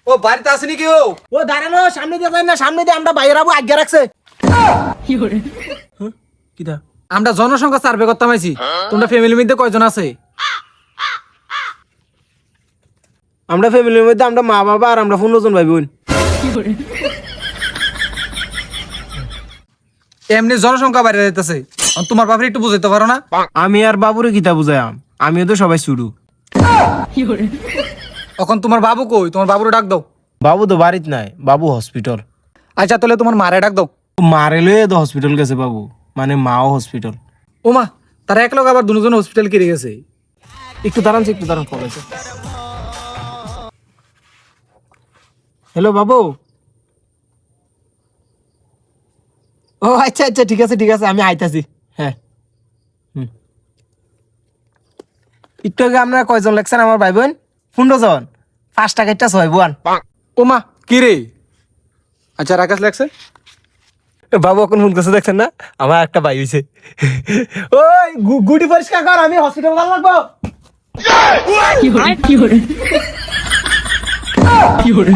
ও বাড়িতে আসেনি কেউ? ও দাঁড়ানো, সামনে দিয়ে যাই না, সামনে দিয়ে আমরা বাইরে যাবো, আজ্ঞা রাখছে। কিটা? আমরা জনসংখ্যা সার্ভে করতাম আইছি। তোমরা ফ্যামিলির মধ্যে কয়জন আছে? আমরা ফ্যামিলির মধ্যে আমরা মা বাবা আর আমরা 15 জন ভাই বোন। এমনি জনসংখ্যা বাইরে যাইতেছে, তোমার বাপরে একটু বুঝাইতে পারো না? আমি আর বাবুরে কিতা বুঝাইম, আমিও তো সবাই শুরু। এখন তোমার বাবু কই? তোমার বাবুরে ডাক দাও। বাবু তো বাড়িত নাই, বাবু হসপিটাল। আচ্ছা তাহলে তোমার মারে ডাক দাও। মারে লয়ে তো হসপিটাল গেছে বাবু, মানে মাও হসপিটাল। ও মা, তারা এক লোক আবার দুজন হসপিটাল কিনে গেছে। একটু দাঁড়ান, একটু দাঁড়ান, কল আছে। হ্যালো বাবু। ও আচ্ছা আচ্ছা, ঠিক আছে ঠিক আছে, আমি আইতাছি। হ্যাঁ, একটু আগে আপনারা কয়জন লেখছেন আমার ভাই বোন? 15 জন। 5 টাকা একটা 6 বোন। ও মা, কি রে? আচ্ছা রাকেশ লাগছে। বাবু এখন ফোন করছে, দেখছেন না? আমার একটা ভাই হইছে। ওই গুটি পরিষ্কার কর, আমি হসপিটাল ভালো লাগবো। কি হরে